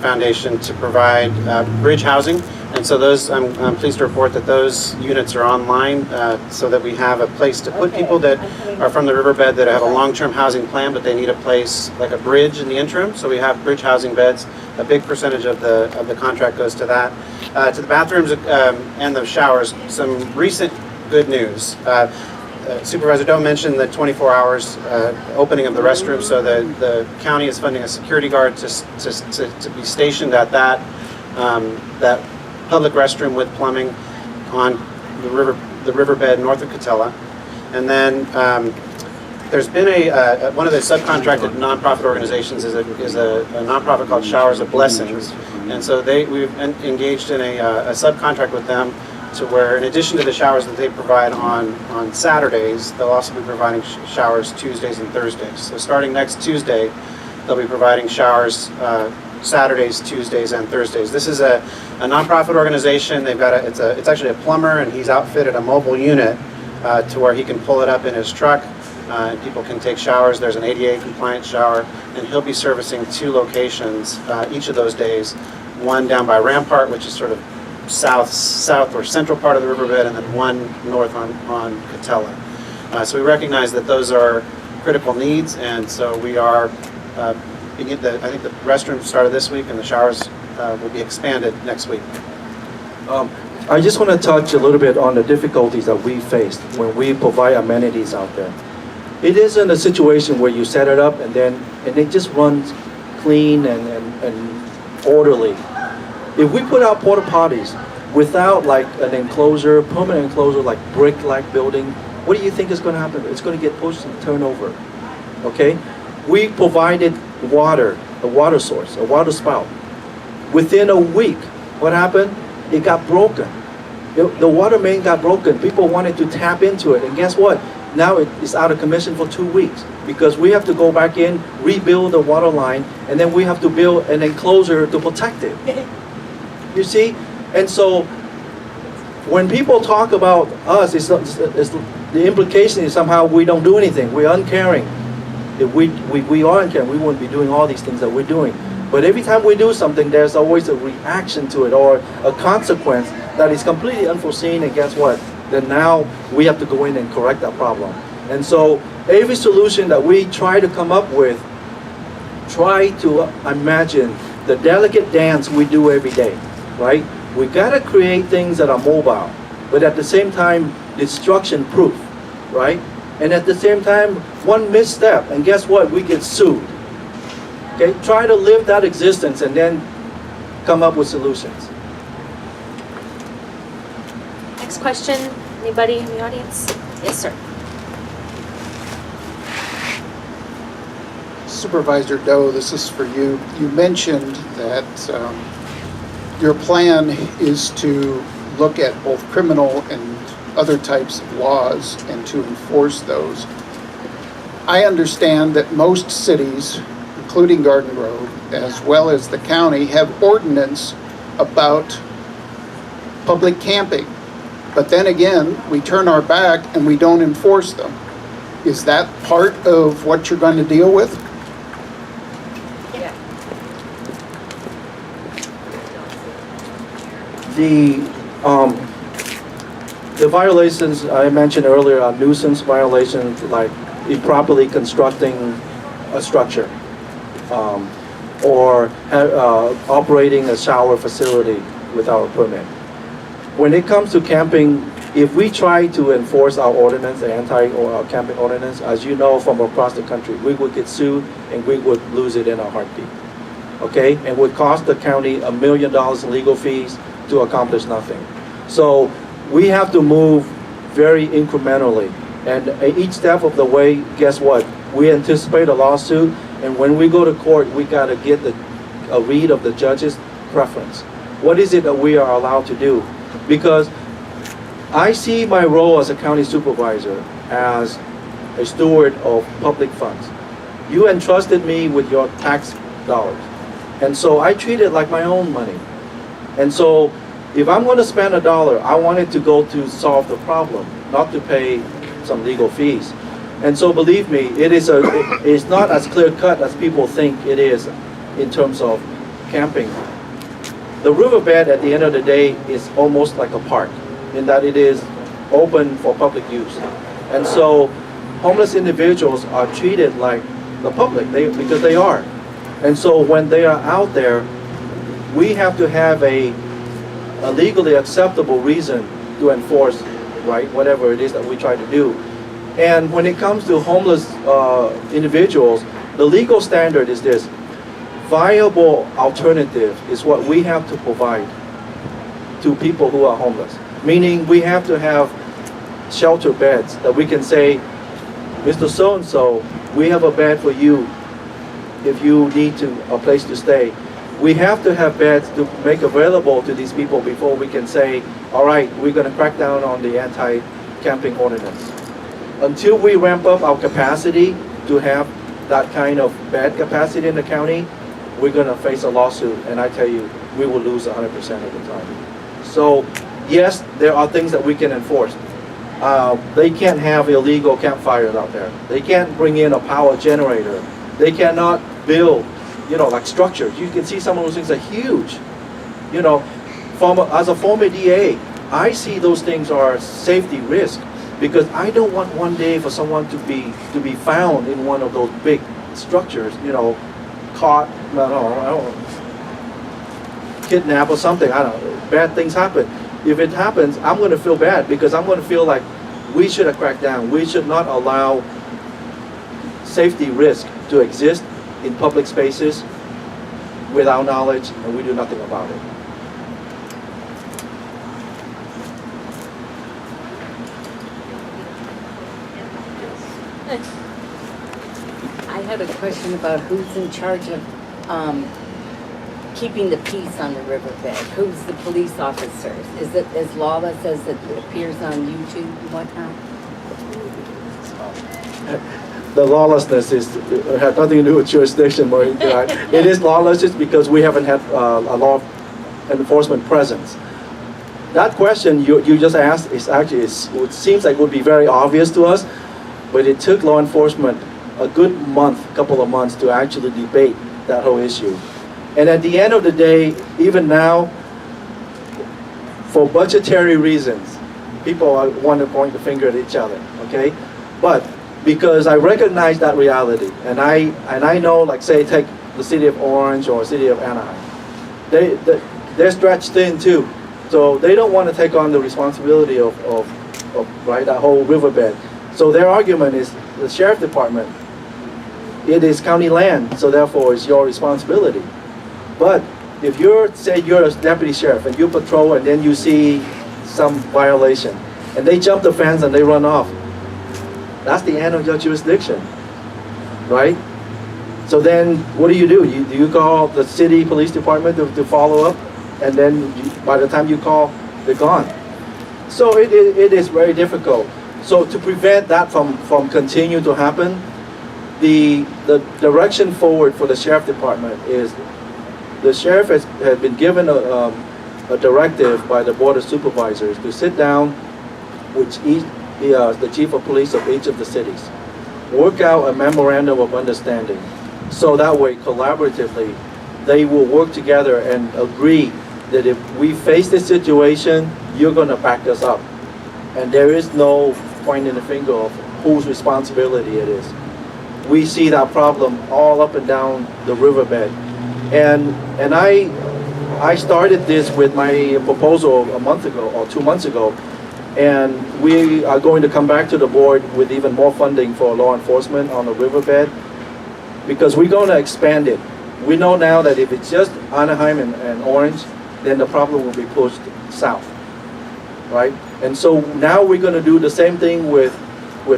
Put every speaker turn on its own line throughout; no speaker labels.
Foundation to provide bridge housing. And so those, I'm pleased to report that those units are online so that we have a place to put people that are from the riverbed that have a long-term housing plan, but they need a place like a bridge in the interim. So we have bridge housing beds. A big percentage of the contract goes to that. To the bathrooms and the showers, some recent good news. Supervisor Doe mentioned the 24 hours opening of the restroom, so the county is funding a security guard to be stationed at that public restroom with plumbing on the riverbed north of Catella. And then there's been one of the subcontracted nonprofit organizations is a nonprofit called Showers of Blessings, and so we've engaged in a subcontract with them to where, in addition to the showers that they provide on Saturdays, they'll also be providing showers Tuesdays and Thursdays. So starting next Tuesday, they'll be providing showers Saturdays, Tuesdays, and Thursdays. This is a nonprofit organization. They've got it's actually a plumber, and he's outfitted a mobile unit to where he can pull it up in his truck, and people can take showers. There's an ADA compliant shower, and he'll be servicing 2 locations each of those days. One down by Rampart, which is sort of south or central part of the riverbed, and then one north on Catella. So we recognize that those are critical needs, and so we are I think the restrooms started this week, and the showers will be expanded next week.
I just want to touch a little bit on the difficulties that we faced when we provide amenities out there. It isn't a situation where you set it up and it just runs clean and orderly. If we put out porta potties without like an enclosure, permanent enclosure, like brick-like building, what do you think is going to happen? It's going to get pushed and turned over. Okay? We provided water, a water source, a water spout. Within a week, what happened? It got broken. The water main got broken. People wanted to tap into it, and guess what? Now it's out of commission for 2 weeks because we have to go back in, rebuild the water line, and then we have to build an enclosure to protect it. You see? And so when people talk about us, the implication is somehow we don't do anything. We're uncaring. If we are uncaring, we wouldn't be doing all these things that we're doing. But every time we do something, there's always a reaction to it or a consequence that is completely unforeseen, and guess what? Then now we have to go in and correct that problem. And so every solution that we try to come up with, try to imagine the delicate dance we do every day, right? We gotta create things that are mobile, but at the same time, destruction proof, right? And at the same time, one misstep, and guess what? We get sued. Okay, try to live that existence and then come up with solutions.
Next question, anybody in the audience? Yes, sir.
Supervisor Doe, this is for you. You mentioned that your plan is to look at both criminal and other types of laws and to enforce those. I understand that most cities, including Garden Grove, as well as the county, have ordinance about public camping. But then again, we turn our back and we don't enforce them. Is that part of what you're going to deal with?
Yeah.
The violations I mentioned earlier are nuisance violations, like improperly constructing a structure or operating a shower facility without a permit. When it comes to camping, if we try to enforce our ordinance, the anti-camping ordinance, as you know from across the country, we would get sued and we would lose it in a heartbeat. Okay? And would cost the county $1 million in legal fees to accomplish nothing. So we have to move very incrementally. And each step of the way, guess what? We anticipate a lawsuit, and when we go to court, we got to get a read of the judge's preference. What is it that we are allowed to do? Because I see my role as a county supervisor as a steward of public funds. You entrusted me with your tax dollars. And so I treat it like my own money. And so if I'm going to spend $1, I want it to go to solve the problem, not to pay some legal fees. And so believe me, it's not as clear cut as people think it is in terms of camping. The riverbed at the end of the day is almost like a park in that it is open for public use. And so homeless individuals are treated like the public because they are. And so when they are out there, we have to have a legally acceptable reason to enforce, right, whatever it is that we try to do. And when it comes to homeless individuals, the legal standard is this: viable alternative is what we have to provide to people who are homeless. Meaning we have to have shelter beds that we can say, Mr. So-and-so, we have a bed for you if you need a place to stay. We have to have beds to make available to these people before we can say, all right, we're going to crack down on the anti-camping ordinance. Until we ramp up our capacity to have that kind of bed capacity in the county, we're going to face a lawsuit, and I tell you, we will lose 100% of the time. So, yes, there are things that we can enforce. They can't have illegal campfires out there. They can't bring in a power generator. They cannot build, like structures. You can see some of those things are huge. As a former DA, I see those things are safety risk because I don't want one day for someone to be found in one of those big structures, caught, I don't know, kidnapped or something. I don't know. Bad things happen. If it happens, I'm going to feel bad because I'm going to feel like we should have cracked down. We should not allow safety risk to exist in public spaces without knowledge, and we do nothing about it.
I had a question about who's in charge of keeping the peace on the riverbed. Who's the police officers? Is it as lawless as it appears on YouTube and whatnot?
The lawlessness has nothing to do with jurisdiction. It is lawless just because we haven't had a law enforcement presence. That question you just asked it seems like it would be very obvious to us, but it took law enforcement a good couple of months to actually debate that whole issue. And at the end of the day, even now, for budgetary reasons, people want to point the finger at each other, okay? But because I recognize that reality, and I know, like say, take the city of Orange or city of Anaheim, they're stretched thin too, so they don't want to take on the responsibility of that whole riverbed. So their argument is the sheriff department. It is county land, so therefore it's your responsibility. But if you're a deputy sheriff and you patrol and then you see some violation and they jump the fence and they run off, that's the end of your jurisdiction, right? So then what do? Do you call the city police department to follow up, and then by the time you call, they're gone. So it is very difficult. So to prevent that from continuing to happen, the direction forward for the sheriff department is the sheriff has been given a directive by the board of supervisors to sit down with the chief of police of each of the cities, work out a memorandum of understanding, so that way collaboratively they will work together and agree that if we face this situation, you're going to back us up, and there is no pointing the finger of whose responsibility it is. We see that problem all up and down the riverbed, and I started this with my proposal a month ago or 2 months ago, and we are going to come back to the board with even more funding for law enforcement on the riverbed, because we're going to expand it. We know now that if it's just Anaheim and Orange, then the problem will be pushed south, right? And so now we're going to do the same thing with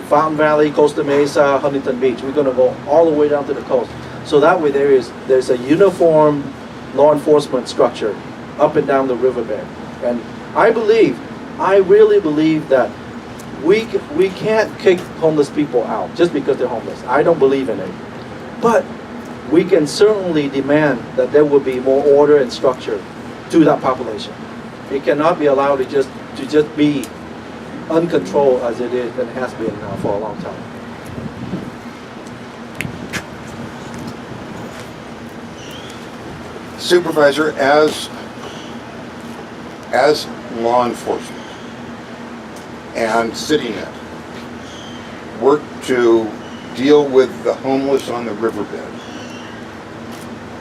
Fountain Valley, Costa Mesa, Huntington Beach. We're going to go all the way down to the coast. So that way there's a uniform law enforcement structure up and down the riverbed. And I really believe that we can't kick homeless people out just because they're homeless. I don't believe in it. But we can certainly demand that there will be more order and structure to that population. It cannot be allowed to just be uncontrolled as it is and has been now for a long time.
Supervisor, as law enforcement and CityNet work to deal with the homeless on the riverbed,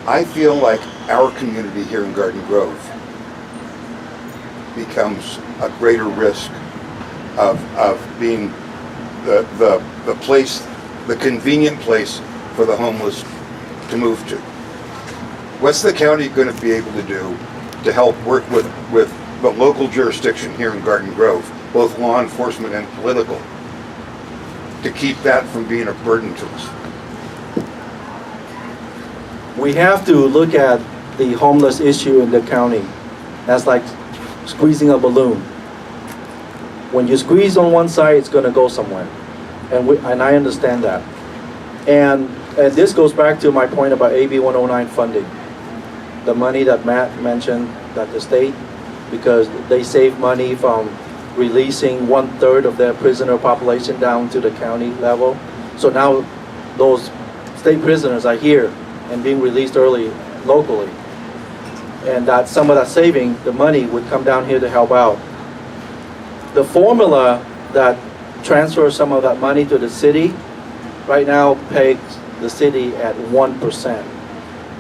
I feel like our community here in Garden Grove becomes a greater risk of being the place, the convenient place for the homeless to move to. What's the county going to be able to do to help work with the local jurisdiction here in Garden Grove, both law enforcement and political, to keep that from being a burden to us?
We have to look at the homeless issue in the county as like squeezing a balloon. When you squeeze on one side, it's going to go somewhere, and I understand that. And this goes back to my point about AB 109 funding. The money that Matt mentioned, that the state, because they save money from releasing 1/3 of their prisoner population down to the county level. So now those state prisoners are here and being released early locally. And that some of that saving, the money would come down here to help out. The formula that transfers some of that money to the city right now pegs the city at 1%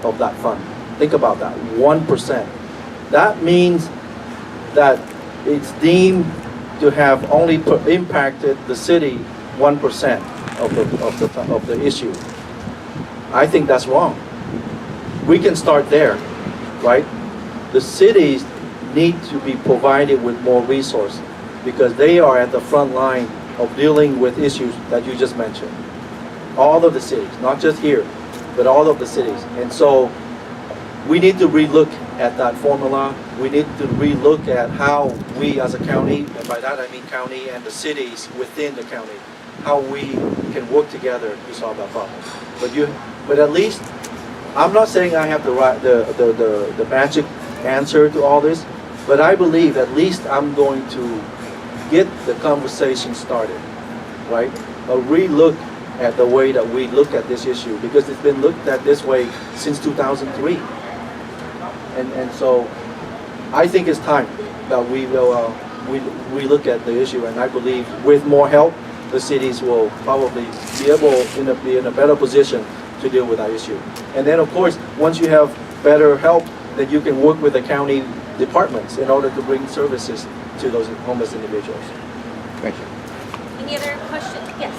of that fund. Think about that, 1%. That means that it's deemed to have only impacted the city 1% of the issue. I think that's wrong. We can start there, right? The cities need to be provided with more resources because they are at the front line of dealing with issues that you just mentioned. All of the cities, not just here, but all of the cities. And so we need to relook at that formula. We need to relook at how we as a county, and by that I mean county and the cities within the county, how we can work together to solve that problem. But at least, I'm not saying I have the magic answer to all this, but I believe at least I'm going to get the conversation started, right? A relook at the way that we look at this issue, because it's been looked at this way since 2003. And so I think it's time that we will we look at the issue, and I believe with more help, the cities will probably be in a better position to deal with that issue. And then of course, once you have better help, then you can work with the county departments in order to bring services to those homeless individuals.
Thank you.
Any other questions? Yes.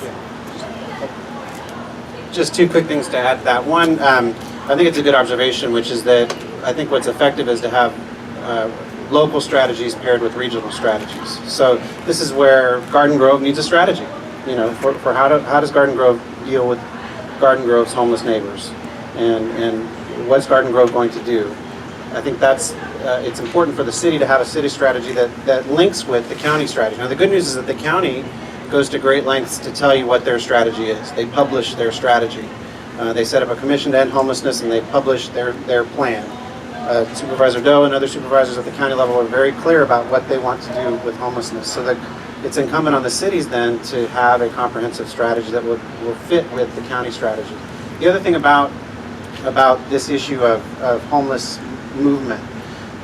Just two quick things to add to that. One, I think it's a good observation, which is that I think what's effective is to have local strategies paired with regional strategies. So this is where Garden Grove needs a strategy, you know, for how does Garden Grove deal with Garden Grove's homeless neighbors, and what's Garden Grove going to do? I think that's it's important for the city to have a city strategy that links with the county strategy. Now the good news is that the county goes to great lengths to tell you what their strategy is. They publish their strategy. They set up a commission to end homelessness, and they publish their plan. Supervisor Doe and other supervisors at the county level are very clear about what they want to do with homelessness. So that it's incumbent on the cities then to have a comprehensive strategy that will fit with the county strategy. The other thing about this issue of homeless movement,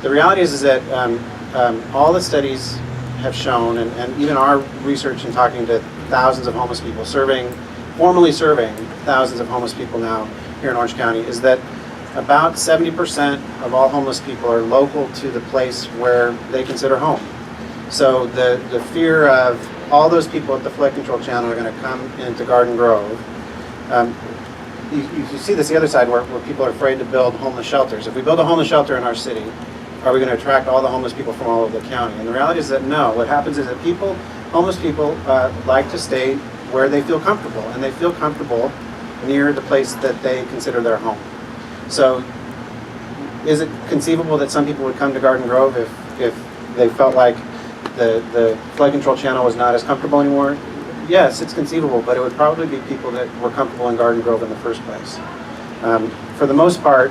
the reality is that all the studies have shown, and even our research in talking to thousands of homeless people, formally surveying thousands of homeless people now here in Orange County, is that about 70% of all homeless people are local to the place where they consider home. So the fear of all those people at the flood control channel are going to come into Garden Grove. You see this the other side where people are afraid to build homeless shelters. If we build a homeless shelter in our city, are we going to attract all the homeless people from all over the county? And the reality is that no. What happens is that homeless people like to stay where they feel comfortable, and they feel comfortable near the place that they consider their home. So is it conceivable that some people would come to Garden Grove if they felt like the flood control channel was not as comfortable anymore? Yes, it's conceivable, but it would probably be people that were comfortable in Garden Grove in the first place. For the most part,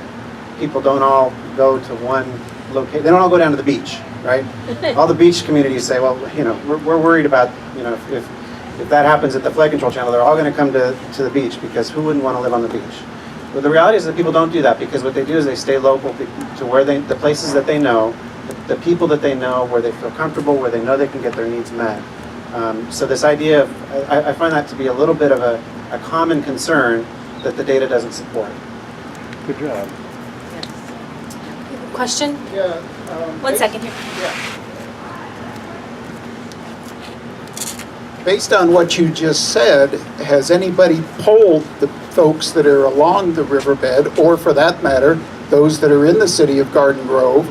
people don't all go to one location. They don't all go down to the beach, right? All the beach communities say, well, you know, we're worried about, you know, if that happens at the flood control channel, they're all going to come to the beach, because who wouldn't want to live on the beach? But the reality is that people don't do that, because what they do is they stay local to where the places that they know, the people that they know, where they feel comfortable, where they know they can get their needs met. So this idea of, I find that to be a little bit of a common concern that the data doesn't support.
Good job.
Question?
Yeah.
1 second here.
Based on what you just said, has anybody polled the folks that are along the riverbed, or for that matter, those that are in the city of Garden Grove,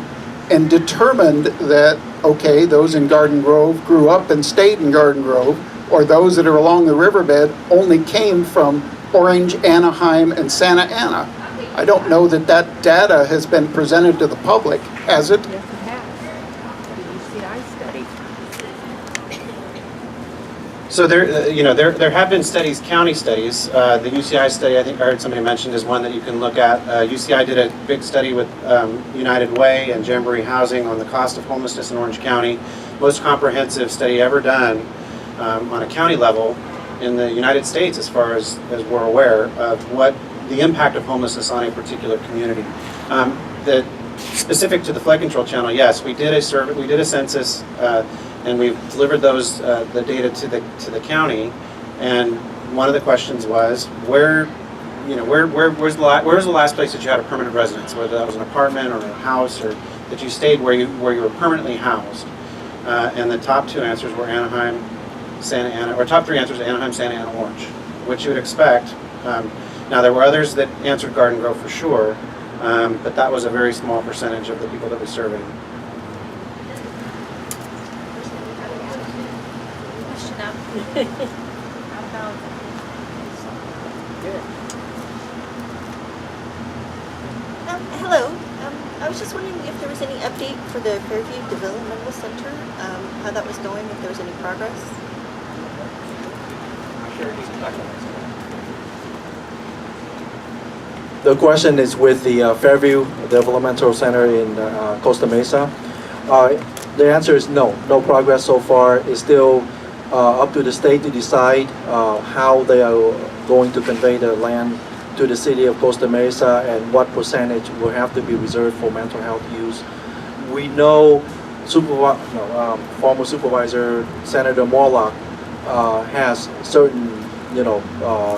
and determined that, okay, those in Garden Grove grew up and stayed in Garden Grove, or those that are along the riverbed only came from Orange, Anaheim, and Santa Ana? I don't know that that data has been presented to the public, has it?
Yes, it has. The UCI study.
So there have been studies, county studies. The UCI study, I think I heard somebody mentioned, is one that you can look at. UCI did a big study with United Way and Jamboree Housing on the cost of homelessness in Orange County. Most comprehensive study ever done on a county level in the United States, as far as we're aware, of what the impact of homelessness on a particular community. Specific to the flood control channel, yes, we did a survey, we did a census, and we've delivered those the data to the county. And one of the questions was, where's the last place that you had a permanent residence, whether that was an apartment or a house, or that you stayed where you were permanently housed. And the top two answers were Anaheim, Santa Ana, or top three answers: Anaheim, Santa Ana, Orange, which you would expect. Now there were others that answered Garden Grove for sure, but that was a very small percentage of the people that we surveyed.
Question up.
Hello. I was just wondering if there was any update for the Fairview Developmental Center, how that was going, if there was any progress.
The question is with the Fairview Developmental Center in Costa Mesa. The answer is no progress so far. It's still up to the state to decide how they are going to convey the land to the city of Costa Mesa and what percentage will have to be reserved for mental health use. We know former Supervisor Senator Morlock has certain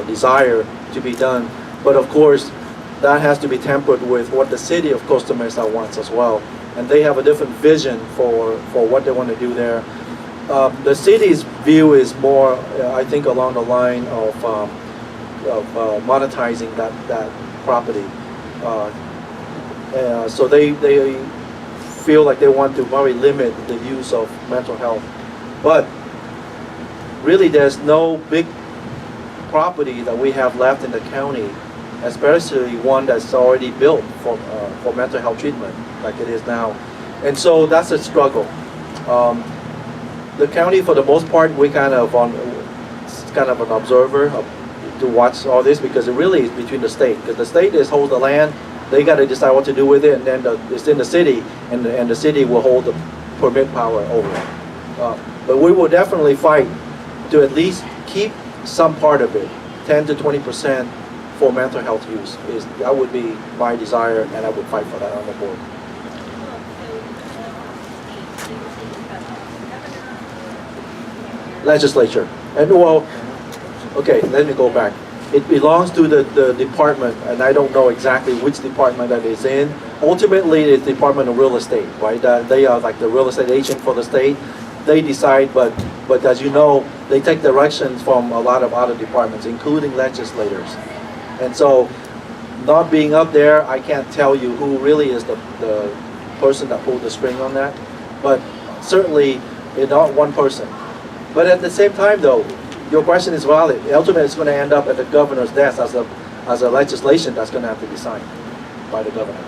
desire to be done, but of course that has to be tempered with what the city of Costa Mesa wants as well, and they have a different vision for what they want to do there. The city's view is more, I think, along the line of monetizing that property. So they feel like they want to probably limit the use of mental health. But really there's no big property that we have left in the county, especially one that's already built for mental health treatment like it is now. And so that's a struggle. The county, for the most part, we kind of an observer to watch all this, because it really is between the state. Because the state holds the land, they got to decide what to do with it, and then it's in the city, and the city will hold the permit power over it. But we will definitely fight to at least keep some part of it, 10 to 20% for mental health use. That would be my desire, and I would fight for that on the board. Legislature. And well, okay, let me go back. It belongs to the department, and I don't know exactly which department that is in. Ultimately, it's the Department of Real Estate, right? They are like the real estate agent for the state. They decide, but as you know, they take directions from a lot of other departments, including legislators. And so, not being up there, I can't tell you who really is the person that pulled the string on that. But certainly, it's not one person. But at the same time, though, your question is valid. Ultimately, it's going to end up at the governor's desk as a legislation that's going to have to be signed by the governor.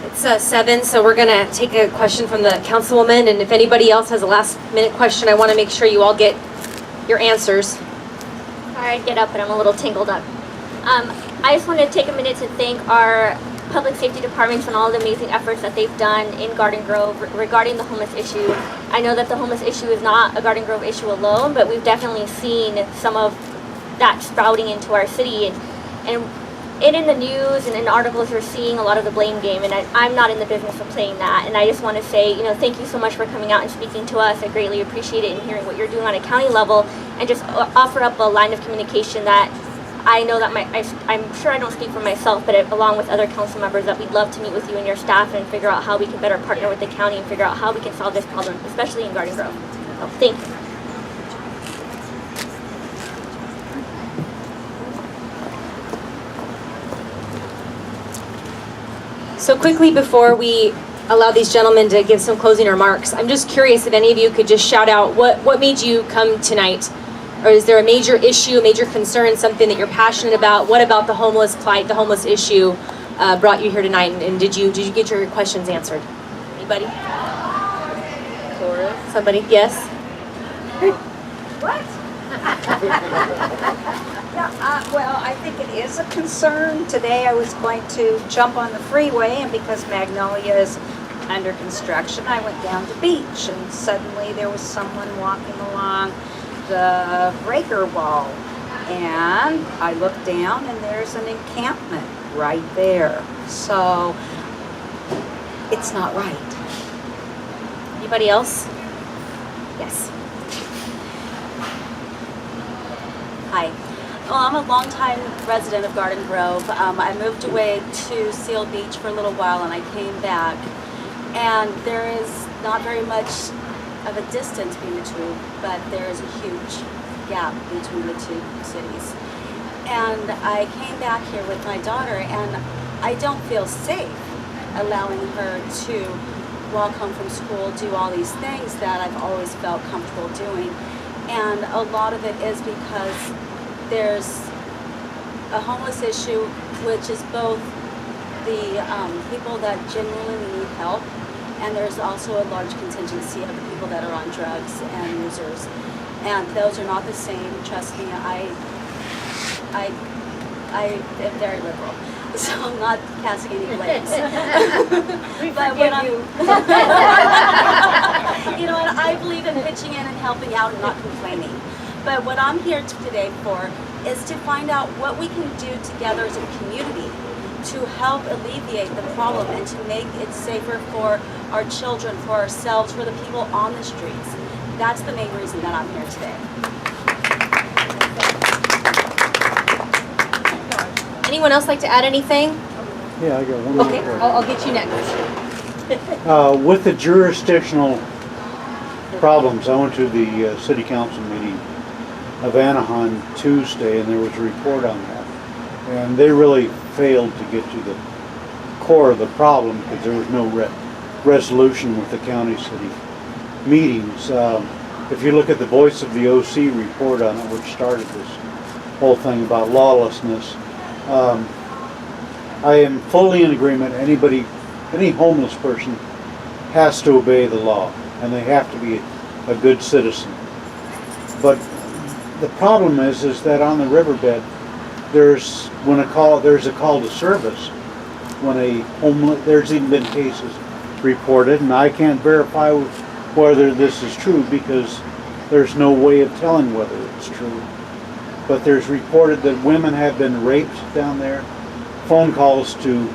It's 7, so we're going to take a question from the councilwoman, and if anybody else has a last-minute question, I want to make sure you all get your answers.
Sorry, I get up, but I'm a little tangled up. I just want to take a minute to thank our public safety departments and all the amazing efforts that they've done in Garden Grove regarding the homeless issue. I know that the homeless issue is not a Garden Grove issue alone, but we've definitely seen some of that sprouting into our city, and in the news and in articles you're seeing a lot of the blame game, and I'm not in the business of playing that. And I just want to say, thank you so much for coming out and speaking to us. I greatly appreciate it, and hearing what you're doing on a county level, and just offer up a line of communication that I know that I'm sure I don't speak for myself, but along with other council members, that we'd love to meet with you and your staff and figure out how we can better partner with the county and figure out how we can solve this problem, especially in Garden Grove. So, thank you.
So quickly, before we allow these gentlemen to give some closing remarks, I'm just curious if any of you could just shout out what made you come tonight? Or is there a major issue, a major concern, something that you're passionate about? What about the homeless plight, the homeless issue brought you here tonight? And did you get your questions answered? Anybody?
Cora?
Somebody? Yes?
What? Well, I think it is a concern. Today I was going to jump on the freeway, and because Magnolia is under construction, I went down to Beach, and suddenly there was someone walking along the breaker wall. And I looked down, and there's an encampment right there. So it's not right.
Anybody else? Yes.
Hi. Well, I'm a longtime resident of Garden Grove. I moved away to Seal Beach for a little while, and I came back. And there is not very much of a distance between the two, but there is a huge gap between the two cities. And I came back here with my daughter, and I don't feel safe allowing her to walk home from school, do all these things that I've always felt comfortable doing. And a lot of it is because there's a homeless issue, which is both the people that genuinely need help, and there's also a large contingency of the people that are on drugs and users. And those are not the same. Trust me, I am very liberal, so I'm not casting any blames. But when I'm, and I believe in pitching in and helping out and not complaining. But what I'm here today for is to find out what we can do together as a community to help alleviate the problem and to make it safer for our children, for ourselves, for the people on the streets. That's the main reason that I'm here today.
Anyone else like to add anything?
Yeah, I got one more
Okay,
question.
I'll get you next.
With the jurisdictional problems, I went to the city council meeting of Anaheim Tuesday, and there was a report on that. And they really failed to get to the core of the problem because there was no resolution with the county city meetings. If you look at the Voice of the OC report on it, which started this whole thing about lawlessness, I am fully in agreement. Any homeless person has to obey the law, and they have to be a good citizen. But the problem is that on the riverbed, there's a call to service when there's even been cases reported, and I can't verify whether this is true because there's no way of telling whether it's true. But there's reported that women have been raped down there. Phone calls to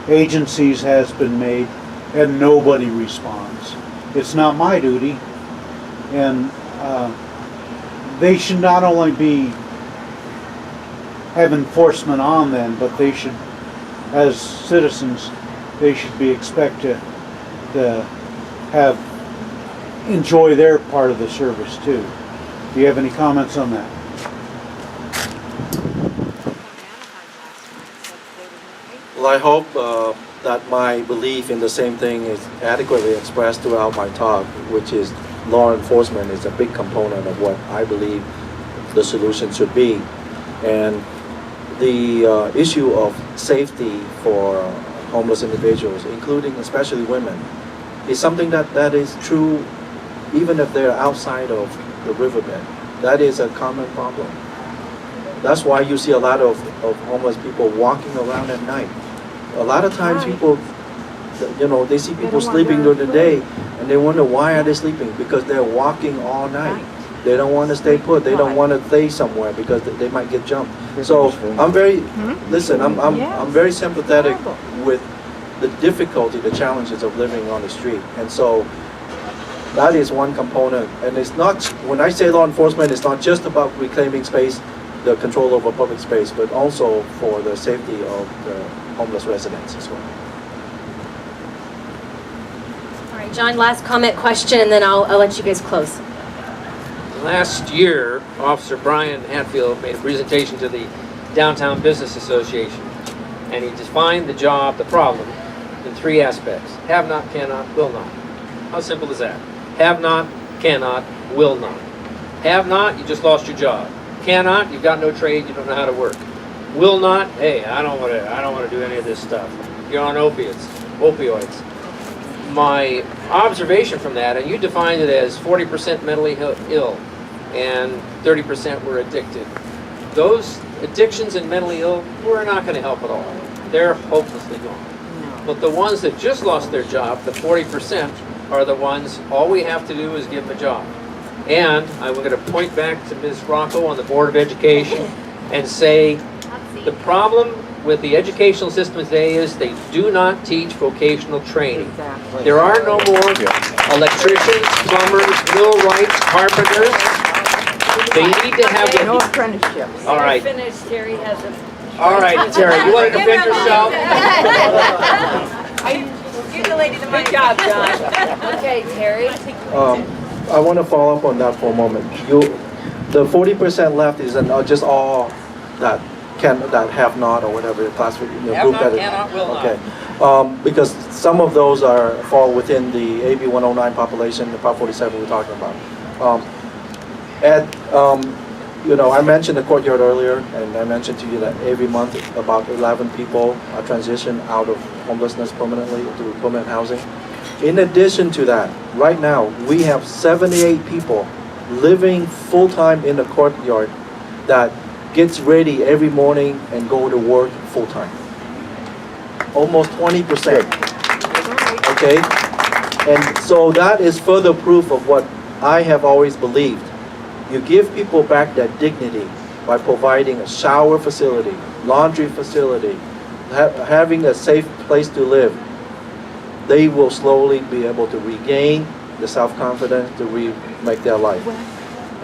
agencies has been made, and nobody responds. It's not my duty, and they should not only have enforcement on them, but they should, as citizens, they should be expected to enjoy their part of the service too. Do you have any comments on that?
Well, I hope that my belief in the same thing is adequately expressed throughout my talk, which is law enforcement is a big component of what I believe the solution should be. And the issue of safety for homeless individuals, including especially women, is something that is true even if they're outside of the riverbed. That is a common problem. That's why you see a lot of homeless people walking around at night. a lot of times people, you know, they see people sleeping during the day and they wonder why are they sleeping? Because they're walking all night. They don't want to stay put. They don't want to stay somewhere because they might get jumped. So I'm very, listen, I'm very sympathetic with the difficulty, the challenges of living on the street. And so that is one component. And it's not, when I say law enforcement, it's not just about reclaiming space, the control over public space, but also for the safety of the homeless residents as well.
All right, John, last comment, question, and then I'll let you guys close.
Last year, Officer Brian Hatfield made a presentation to the Downtown Business Association, and he defined the job, the problem, in 3 aspects: have not, cannot, will not. How simple is that? Have not, cannot, will not. Have not, you just lost your job. Cannot, you've got no trade, you don't know how to work. Will not, hey, I don't want to do any of this stuff. You're on opioids. My observation from that, and you defined it as 40% mentally ill and 30% were addicted. Those addictions and mentally ill were not going to help at all. They're hopelessly gone. But the ones that just lost their job, the 40%, are the ones, all we have to do is give them a job. And I'm going to point back to Ms. Rocco on the Board of Education and say the problem with the educational system today is they do not teach vocational training.
Exactly.
There are no more electricians, plumbers, millwrights, carpenters. They need to have
No
the...
apprenticeships.
All right.
Finished, Terry has a...
All right, Terry, you want to defend yourself?
You're the lady to my job, John. Okay, Terry.
I want to follow up on that for a moment. The 40% left is just all that have not or whatever class
Have
group
not,
that
cannot, will not.
okay. Because some of those fall within the AB 109 population, the Prop 47 we're talking about. You know, I mentioned the courtyard earlier, and I mentioned to you that every month about 11 people are transitioned out of homelessness permanently to permanent housing. In addition to that, right now we have 78 people living full-time in the courtyard that gets ready every morning and go to work full-time. Almost 20%. Okay? And so that is further proof of what I have always believed. You give people back that dignity by providing a shower facility, laundry facility, having a safe place to live. They will slowly be able to regain the self-confidence to remake their life.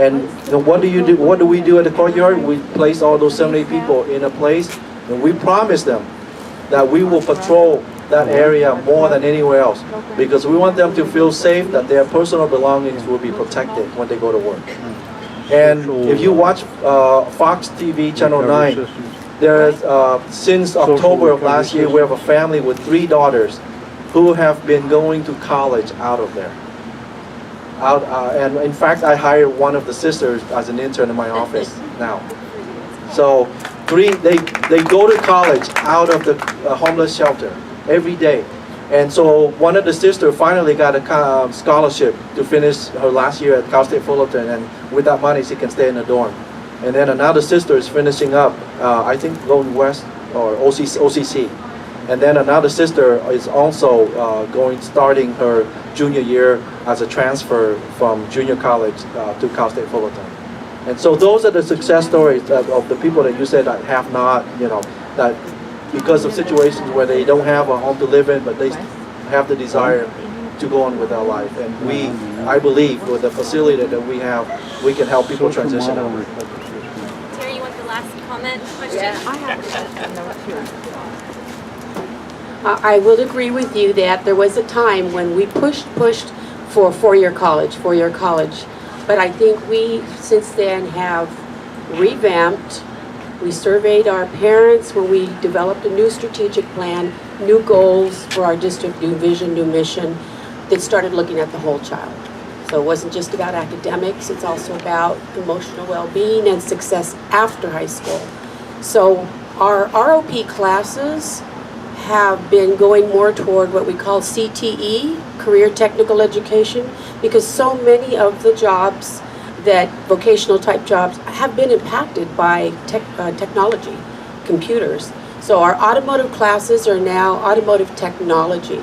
And what do you do? What do we do at the courtyard? We place all those 78 people in a place, and we promise them that we will patrol that area more than anywhere else, because we want them to feel safe, that their personal belongings will be protected when they go to work. And if you watch Fox TV Channel 9, there is, since October of last year, we have a family with 3 daughters who have been going to college out of there. And in fact, I hired one of the sisters as an intern in my office now. So they go to college out of the homeless shelter every day. And so one of the sisters finally got a scholarship to finish her last year at Cal State Fullerton, and with that money she can stay in a dorm. And then another sister is finishing up, I think Golden West or OCC. And then another sister is also starting her junior year as a transfer from junior college to Cal State Fullerton. And so those are the success stories of the people that you said that have not, that because of situations where they don't have a home to live in, but they have the desire to go on with their life. And I believe with the facility that we have, we can help people transition out.
Terry, you want the last comment question?
Yeah, I have
I will agree with you that there was a time when we pushed for four-year college. But I think we, since then, have revamped. We surveyed our parents when we developed a new strategic plan, new goals for our district, new vision, new mission, that started looking at the whole child. So it wasn't just about academics, it's also about emotional well-being and success after high school. So our ROP classes have been going more toward what we call CTE, career technical education, because so many of the jobs, that vocational type jobs, have been impacted by technology, computers. So our automotive classes are now automotive technology.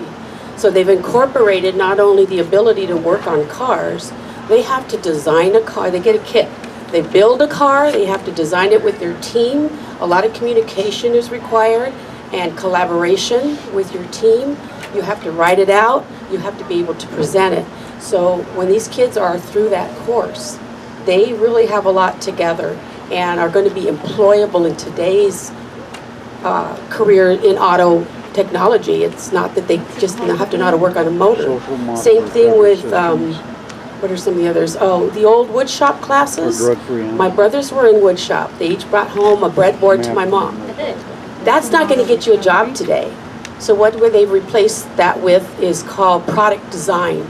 So they've incorporated not only the ability to work on cars, they have to design a car. They get a kit. They build a car, they have to design it with their team. A lot of communication is required and collaboration with your team. You have to write it out, you have to be able to present it. So when these kids are through that course, they really have a lot together and are going to be employable in today's career in auto technology. It's not that they just have to know how to work on a motor. Same thing with, what are some of the others? Oh, the old wood shop classes. My brothers were in wood shop. They each brought home a breadboard to my mom. That's not going to get you a job today. So what they've replaced that with is called product design.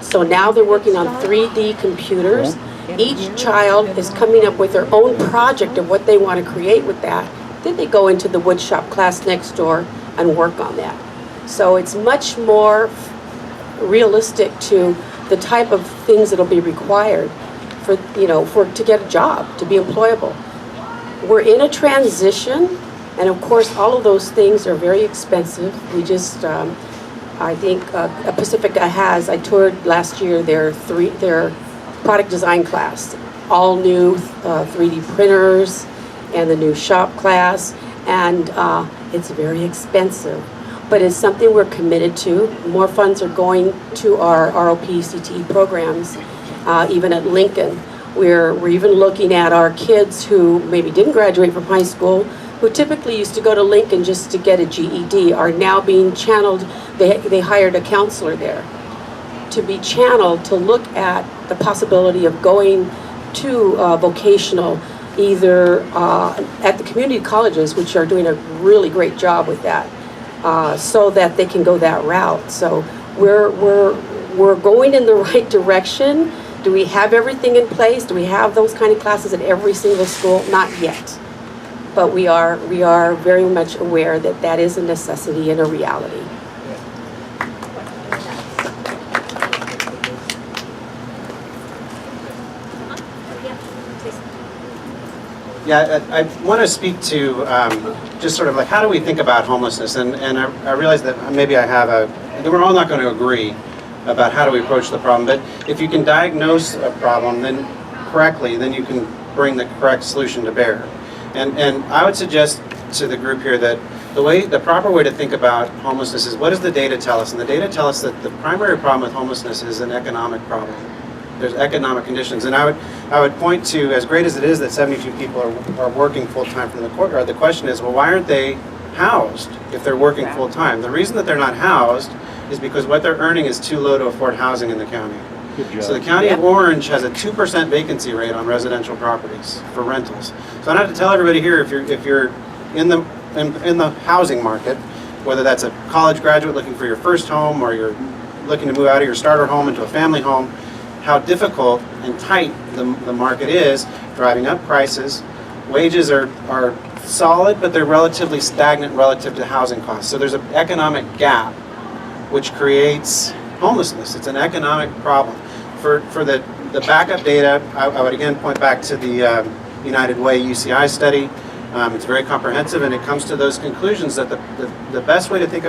So now they're working on 3D computers. Each child is coming up with their own project of what they want to create with that. Then they go into the wood shop class next door and work on that. So it's much more realistic to the type of things that'll be required for, to get a job, to be employable. We're in a transition, and of course, all of those things are very expensive. We just, I think Pacifica has, I toured last year their product design class, all new 3D printers and the new shop class, and it's very expensive. But it's something we're committed to. More funds are going to our ROP-CTE programs, even at Lincoln. We're even looking at our kids who maybe didn't graduate from high school, who typically used to go to Lincoln just to get a GED, are now being channeled. They hired a counselor there to be channeled to look at the possibility of going to vocational, either at the community colleges, which are doing a really great job with that. So that they can go that route. So we're going in the right direction. Do we have everything in place? Do we have those kind of classes at every single school? Not yet. But we are very much aware that that is a necessity and a reality.
Yeah, I want to speak to just sort of like how do we think about homelessness, and I realize that maybe we're all not going to agree about how do we approach the problem, but if you can diagnose a problem then correctly, then you can bring the correct solution to bear. And I would suggest to the group here that the proper way to think about homelessness is what does the data tell us? And the data tell us that the primary problem with homelessness is an economic problem. There's economic conditions, and I would point to, as great as it is that 72 people are working full-time from the courtyard, the question is, well, why aren't they housed if they're working full-time? The reason that they're not housed is because what they're earning is too low to afford housing in the county. So the county of Orange has a 2% vacancy rate on residential properties for rentals. So I don't have to tell everybody here, if you're in the housing market, whether that's a college graduate looking for your first home or you're looking to move out of your starter home into a family home, how difficult and tight the market is, driving up prices. Wages are solid, but they're relatively stagnant relative to housing costs. So there's an economic gap, which creates homelessness. It's an economic problem. For the backup data, I would again point back to the United Way UCI study. It's very comprehensive, and it comes to those conclusions that the best way to think